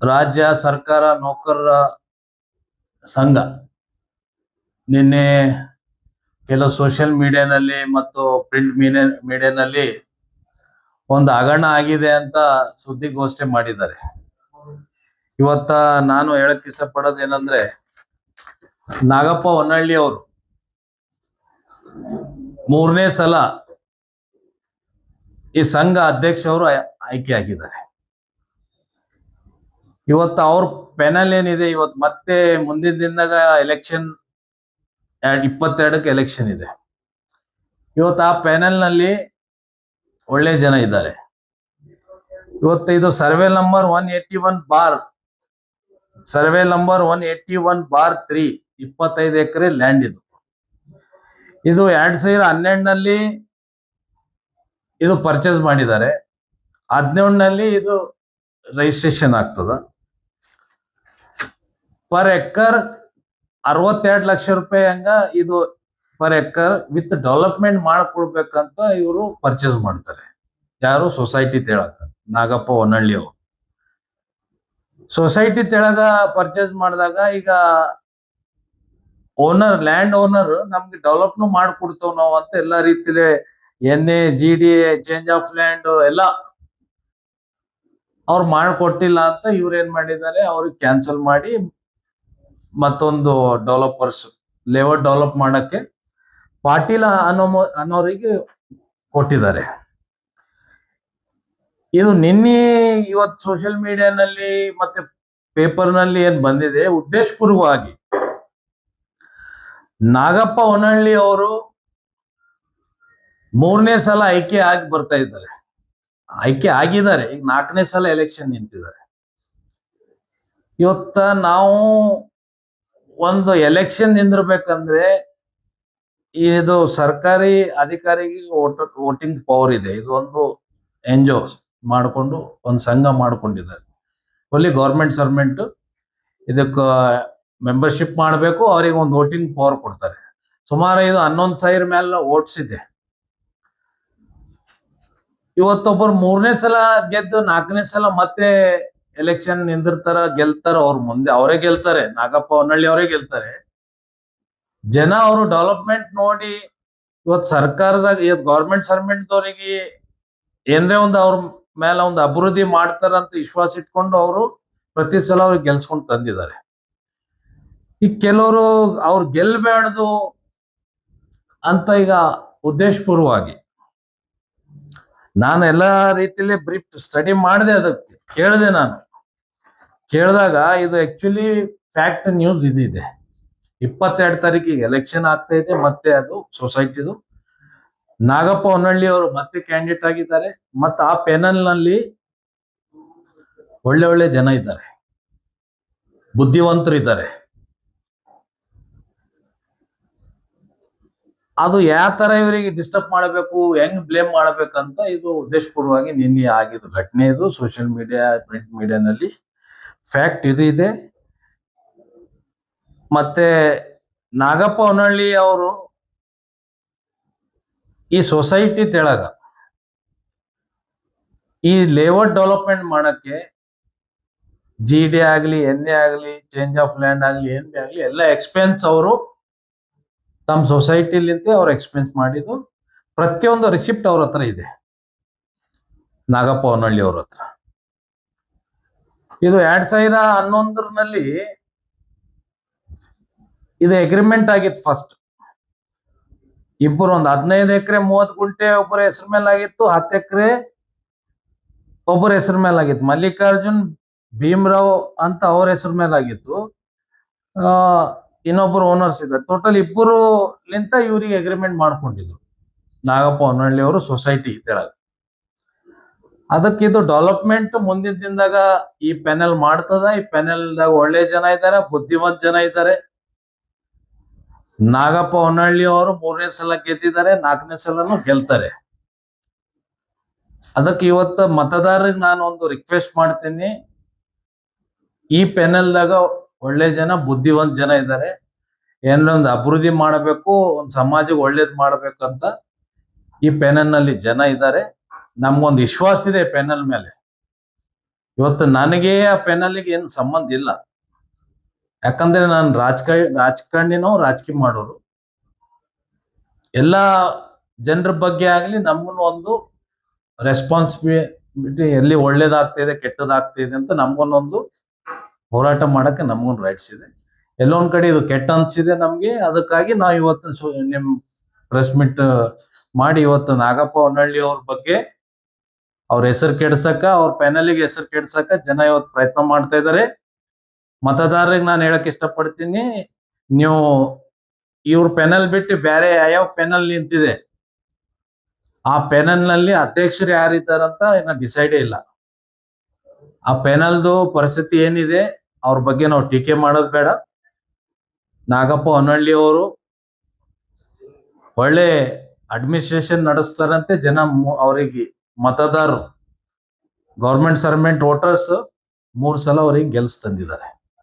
ರಾಜ್ಯ ಸರ್ಕಾರ ನೌಕರರ ಸಂಘ ನಿನ್ನೆ ಕೆಲವು ಸೋಷಿಯಲ್ ಮೀಡಿಯಾನಲ್ಲಿ ಮತ್ತು ಪ್ರಿಂಟ್ ಮೀಡಿಯಾನಲ್ಲಿ ಒಂದು ಹಗರಣ ಆಗಿದೆ ಅಂತ ಸುದ್ದಿಗೋಷ್ಠಿ ಮಾಡಿದ್ದಾರೆ. ಇವತ್ತ ನಾನು ಹೇಳಕ್ ಇಷ್ಟಪಡೋದು ಏನಂದ್ರೆ, ನಾಗಪ್ಪ ಹೊನ್ನಳ್ಳಿ ಅವರು 3ನೇ ಸಲ ಈ ಸಂಘ ಅಧ್ಯಕ್ಷರು ಆಯ್ಕೆ ಆಗಿದ್ದಾರೆ. ಇವತ್ತು ಅವ್ರ ಪ್ಯಾನಲ್ ಏನಿದೆ, ಇವತ್ತು ಮತ್ತೆ ಮುಂದಿನ ದಿನದಾಗ ಎಲೆಕ್ಷನ್ 2022ಕ್ಕೆ ಎಲೆಕ್ಷನ್ ಇದೆ. ಇವತ್ತು ಆ ಪ್ಯಾನಲ್ ನಲ್ಲಿ ಒಳ್ಳೆ ಜನ ಇದ್ದಾರೆ. ಇವತ್ತು ಇದು ಸರ್ವೆ ನಂಬರ್ 181/3 25 ಎಕರೆ ಲ್ಯಾಂಡ್ ಇದು 2012ನಲ್ಲಿ ಇದು ಪರ್ಚೇಸ್ ಮಾಡಿದ್ದಾರೆ. 2017ನಲ್ಲಿ ಇದು ರಿಜಿಸ್ಟ್ರೇಷನ್ ಆಗ್ತದ. ಪರ್ ಎಕರ್ 62 ಲಕ್ಷ ರೂಪಾಯಿ ಹಂಗ ಇದು ಪರ್ ಎಕರ್ ವಿತ್ ಡೆವಲಪ್ಮೆಂಟ್ ಮಾಡ್ಕೊಡ್ಬೇಕಂತ ಇವರು ಪರ್ಚೇಸ್ ಮಾಡ್ತಾರೆ. ಯಾರು? ಸೊಸೈಟಿ ತೆಳಗ ನಾಗಪ್ಪ ಹೊನ್ನಳ್ಳಿ ಅವರು ಸೊಸೈಟಿ ತೆಳಗ ಪರ್ಚೇಸ್ ಮಾಡಿದಾಗ ಈಗ ಲ್ಯಾಂಡ್ ಓನರ್ ನಮ್ಗೆ ಡೆವಲಪ್ನು ಮಾಡ್ಕೊಡ್ತೇವ್ ನಾವು ಅಂತ ಎಲ್ಲಾ ರೀತಿಲಿ NA GD change of land ಎಲ್ಲ ಅವ್ರು ಮಾಡ್ಕೊಟ್ಟಿಲ್ಲ ಅಂತ ಇವ್ರು ಏನ್ ಮಾಡಿದ್ದಾರೆ, ಅವ್ರಿಗೆ ಕ್ಯಾನ್ಸಲ್ ಮಾಡಿ ಮತ್ತೊಂದು ಡೆವಲಪರ್ಸ್ ಲೇಔಟ್ ಡೆವಲಪ್ ಮಾಡಕ್ಕೆ ಪಾಟೀಲ ಅನ್ನೋರಿಗೆ ಕೊಟ್ಟಿದ್ದಾರೆ. ಇದು ನಿನ್ನೆ ಇವತ್ತು ಸೋಷಿಯಲ್ ಮೀಡಿಯಾನಲ್ಲಿ ಮತ್ತೆ ಪೇಪರ್ನಲ್ಲಿ ಏನ್ ಬಂದಿದೆ, ಉದ್ದೇಶಪೂರ್ವಕವಾಗಿ ನಾಗಪ್ಪ ಹೊನ್ನಳ್ಳಿ ಅವರು 3ನೇ ಸಲ ಆಯ್ಕೆ ಆಗಿ ಬರ್ತಾ ಇದ್ದಾರೆ. ಆಯ್ಕೆ ಆಗಿದ್ದಾರೆ, ಈಗ 4ನೇ ಸಲ ಎಲೆಕ್ಷನ್ ನಿಂತಿದ್ದಾರೆ. ಇವತ್ತ ನಾವು ಒಂದು ಎಲೆಕ್ಷನ್ ನಿಂದಿರ್ಬೇಕಂದ್ರೆ ಇದು ಸರ್ಕಾರಿ ಅಧಿಕಾರಿಗೆ ವೋಟಿಂಗ್ ಪವರ್ ಇದೆ. ಇದು ಒಂದು NGO ಮಾಡಿಕೊಂಡು ಒಂದು ಸಂಘ ಮಾಡ್ಕೊಂಡಿದ್ದಾರೆ. ಒಲ್ಲಿ ಗೌರ್ಮೆಂಟ್ ಸರ್ವೆಂಟ್ ಇದಕ್ಕೆ ಮೆಂಬರ್ಶಿಪ್ ಮಾಡಬೇಕು, ಅವ್ರಿಗೆ ಒಂದು ವೋಟಿಂಗ್ ಪವರ್ ಕೊಡ್ತಾರೆ. ಸುಮಾರು ಇದು 11,000 ಮೇಲೆ ವೋಟ್ಸ್ ಇದೆ. ಇವತ್ತೊಬ್ಬರು 3ನೇ ಸಲ ಗೆದ್ದು 4ನೇ ಸಲ ಮತ್ತೆ ಎಲೆಕ್ಷನ್ ನಿಂದಿರ್ತಾರ, ಗೆಲ್ತಾರ. ಅವ್ರ ಮುಂದೆ ಅವರೇ ಗೆಲ್ತಾರೆ, ನಾಗಪ್ಪ ಹೊನ್ನಳ್ಳಿ ಅವರೇ ಗೆಲ್ತಾರೆ. ಜನ ಅವರು ಡೆವಲಪ್ಮೆಂಟ್ ನೋಡಿ ಇವತ್ತು ಸರ್ಕಾರದಾಗ ಇವತ್ತು ಗೌರ್ಮೆಂಟ್ ಸರ್ವೆಂಟ್ದವರಿಗೆ ಏನ್ರೇ ಒಂದು ಅವ್ರ ಮೇಲೆ ಒಂದು ಅಭಿವೃದ್ಧಿ ಮಾಡ್ತಾರಂತ ವಿಶ್ವಾಸ ಇಟ್ಕೊಂಡು ಅವರು ಪ್ರತಿ ಸಲ ಅವ್ರಿಗೆ ಗೆಲ್ಸ್ಕೊಂಡು ತಂದಿದ್ದಾರೆ. ಈಗ ಕೆಲವರು ಅವ್ರು ಗೆಲ್ಬೇಡ್ದು ಅಂತ ಈಗ ಉದ್ದೇಶಪೂರ್ವವಾಗಿ ನಾನು ಎಲ್ಲಾ ರೀತಿಯಲ್ಲಿ ಬ್ರೀಫ್ ಸ್ಟಡಿ ಮಾಡಿದೆ, ಅದಕ್ಕೆ ಕೇಳಿದೆ. ನಾನು ಕೇಳಿದಾಗ ಇದು ಆಕ್ಚುಲಿ ಫ್ಯಾಕ್ಟ್ ನ್ಯೂಸ್ ಇದಿದೆ. 22 ತಾರೀಕಿಗೆ ಎಲೆಕ್ಷನ್ ಆಗ್ತಾ ಇದೆ. ಮತ್ತೆ ಅದು ಸೊಸೈಟಿದು ನಾಗಪ್ಪ ಹೊನ್ನಳ್ಳಿ ಅವರು ಮತ್ತೆ ಕ್ಯಾಂಡಿಡೇಟ್ ಆಗಿದ್ದಾರೆ. ಮತ್ತೆ ಆ ಪ್ಯಾನಲ್ ನಲ್ಲಿ ಒಳ್ಳೆ ಜನ ಇದ್ದಾರೆ, ಬುದ್ಧಿವಂತರು ಇದ್ದಾರೆ. ಅದು ಯಾವ ತರ ಇವರಿಗೆ ಡಿಸ್ಟರ್ಬ್ ಮಾಡಬೇಕು, ಹೆಂಗ್ ಬ್ಲೇಮ್ ಮಾಡಬೇಕಂತ ಇದು ಉದ್ದೇಶಪೂರ್ವವಾಗಿ ನಿನ್ನೆ ಆಗಿದ್ದು ಘಟನೆ. ಇದು ಸೋಷಿಯಲ್ ಮೀಡಿಯಾ ಪ್ರಿಂಟ್ ಮೀಡಿಯಾನಲ್ಲಿ ಫ್ಯಾಕ್ಟ್ ಇದು ಇದೆ. ಮತ್ತೆ ನಾಗಪ್ಪ ಹೊನ್ನಳ್ಳಿ ಅವರು ಈ ಸೊಸೈಟಿ ತೆಳಗ ಈ ಲೇಔಟ್ ಡೆವಲಪ್ಮೆಂಟ್ ಮಾಡಕ್ಕೆ GD ಆಗಲಿ NA ಆಗಲಿ ಚೇಂಜ್ ಆಫ್ ಲ್ಯಾಂಡ್ ಆಗಲಿ NB ಆಗಲಿ ಎಲ್ಲ ಎಕ್ಸ್ಪೆನ್ಸ್ ಅವರು ತಮ್ಮ ಸೊಸೈಟಿಲಿಂದ ಅವ್ರು ಎಕ್ಸ್ಪೆನ್ಸ್ ಮಾಡಿದ್ದು ಪ್ರತಿಯೊಂದು ರಿಸಿಪ್ಟ್ ಅವ್ರ ಹತ್ರ ಇದೆ, ನಾಗಪ್ಪ ಹೊನ್ನಳ್ಳಿ ಅವ್ರ ಹತ್ರ. ಇದು 2011ರಲ್ಲಿ ಇದು ಅಗ್ರಿಮೆಂಟ್ ಆಗಿತ್ತು. ಫಸ್ಟ್ ಇಬ್ಬರು ಒಂದು 15 ಎಕರೆ 30 ಗುಂಟೆ ಒಬ್ಬರ ಹೆಸರು ಮೇಲೆ ಆಗಿತ್ತು, 10 ಎಕರೆ ಒಬ್ಬರ ಹೆಸರು ಮೇಲೆ ಆಗಿತ್ತು. ಮಲ್ಲಿಕಾರ್ಜುನ್ ಭೀಮರಾವ್ ಅಂತ ಅವ್ರ ಹೆಸರು ಮೇಲೆ ಆಗಿತ್ತು. ಇನ್ನೊಬ್ಬರು ಓನರ್ಸ್ ಇದ್ದಾರೆ. ಟೋಟಲ್ ಇಬ್ಬರು ಲಿಂತ ಇವ್ರಿಗೆ ಅಗ್ರಿಮೆಂಟ್ ಮಾಡ್ಕೊಂಡಿದ್ರು ನಾಗಪ್ಪ ಹೊನ್ನಳ್ಳಿ ಅವರು ಸೊಸೈಟಿ ತೆಳಗ. ಅದಕ್ಕೆ ಇದು ಡೆವಲಪ್ಮೆಂಟ್ ಮುಂದಿನ ದಿನದಾಗ ಈ ಪ್ಯಾನೆಲ್ ಮಾಡ್ತದ. ಈ ಪ್ಯಾನೆಲ್ದಾಗ ಒಳ್ಳೆ ಜನ ಇದ್ದಾರೆ, ಬುದ್ಧಿವಂತ ಜನ ಇದ್ದಾರೆ. ನಾಗಪ್ಪ ಹೊನ್ನಳ್ಳಿ ಅವರು 3ನೇ ಸಲ ಗೆದ್ದಿದ್ದಾರೆ, 4ನೇ ಸಲನು ಗೆಲ್ತಾರೆ. ಅದಕ್ಕೆ ಇವತ್ತು ಮತದಾರರಿಗೆ ನಾನು ಒಂದು ರಿಕ್ವೆಸ್ಟ್ ಮಾಡ್ತೀನಿ, ಈ ಪ್ಯಾನೆಲ್ದಾಗ ಒಳ್ಳೆ ಜನ ಬುದ್ಧಿವಂತ ಜನ ಇದ್ದಾರೆ. ಏನಾರ ಒಂದು ಅಭಿವೃದ್ಧಿ ಮಾಡಬೇಕು, ಒಂದು ಸಮಾಜಕ್ಕೆ ಒಳ್ಳೇದ್ ಮಾಡ್ಬೇಕಂತ ಈ ಪ್ಯಾನೆಲ್ ನಲ್ಲಿ ಜನ ಇದ್ದಾರೆ. ನಮ್ಗೊಂದು ವಿಶ್ವಾಸ ಇದೆ ಪ್ಯಾನೆಲ್ ಮೇಲೆ. ಇವತ್ತು ನನಗೆ ಆ ಪೆನಲ್ಗೆ ಏನು ಸಂಬಂಧ ಇಲ್ಲ. ಯಾಕಂದ್ರೆ ನಾನು ರಾಜಕಾರಣಿನೋ ರಾಜಕೀಯ ಮಾಡೋರು. ಎಲ್ಲ ಜನರ ಬಗ್ಗೆ ಆಗ್ಲಿ ನಮ್ಗೂ ಒಂದು ರೆಸ್ಪಾನ್ಸಿಬಿಲಿಟಿ, ಎಲ್ಲಿ ಒಳ್ಳೇದಾಗ್ತಿದೆ ಕೆಟ್ಟದಾಗ್ತಿದೆ ಅಂತ ನಮ್ಗೊಂದೊಂದು ಹೋರಾಟ ಮಾಡಕ್ಕೆ ನಮ್ಗೊಂದು ರೈಟ್ಸ್ ಇದೆ. ಎಲ್ಲೊಂದ್ ಕಡೆ ಇದು ಕೆಟ್ಟ ಅನ್ಸಿದೆ ನಮ್ಗೆ, ಅದಕ್ಕಾಗಿ ನಾವು ಇವತ್ತು ನಿಮ್ ಪ್ರೆಸ್ ಮೀಟ್ ಮಾಡಿ ಇವತ್ತು ನಾಗಪ್ಪ ಹೊನ್ನಳ್ಳಿ ಅವ್ರ ಬಗ್ಗೆ ಅವ್ರ ಹೆಸರು ಕೆಡ್ಸಕ್ಕ, ಅವ್ರ ಪ್ಯಾನಲ್ಗೆ ಹೆಸರು ಕೆಡ್ಸಕ್ಕ ಜನ ಇವತ್ತು ಪ್ರಯತ್ನ ಮಾಡ್ತಾ ಇದಾರೆ. ಮತದಾರರಿಗೆ ನಾನು ಹೇಳಕ್ ಇಷ್ಟಪಡ್ತೀನಿ, ನೀವು ಇವ್ರ ಪೆನಲ್ ಬಿಟ್ಟು ಬೇರೆ ಯಾವ ಪೆನಲ್ ನಿಂತಿದೆ, ಆ ಪೆನಲ್ ನಲ್ಲಿ ಅಧ್ಯಕ್ಷರು ಯಾರಿದ್ದಾರಂತ ಇನ್ನ ಡಿಸೈಡೇ ಇಲ್ಲ. ಆ ಪೆನಲ್ದು ಪರಿಸ್ಥಿತಿ ಏನಿದೆ ಅವ್ರ ಬಗ್ಗೆ ನಾವು ಟೀಕೆ ಮಾಡೋದು ಬೇಡ. ನಾಗಪ್ಪ ಹೊನ್ನಳ್ಳಿ ಅವರು ಒಳ್ಳೆ ಅಡ್ಮಿನಿಸ್ಟ್ರೇಷನ್ ನಡೆಸ್ತಾರಂತೆ. ಜನ ಅವರಿಗೆ ಮತದಾರರು, ಗೌರ್ಮೆಂಟ್ ಸರ್ವೆಂಟ್ ವೋಟರ್ಸ್ 3 ಸಲ ಅವರಿಗೆ ಗೆಲ್ಸ್ ತಂದಿದ್ದಾರೆ.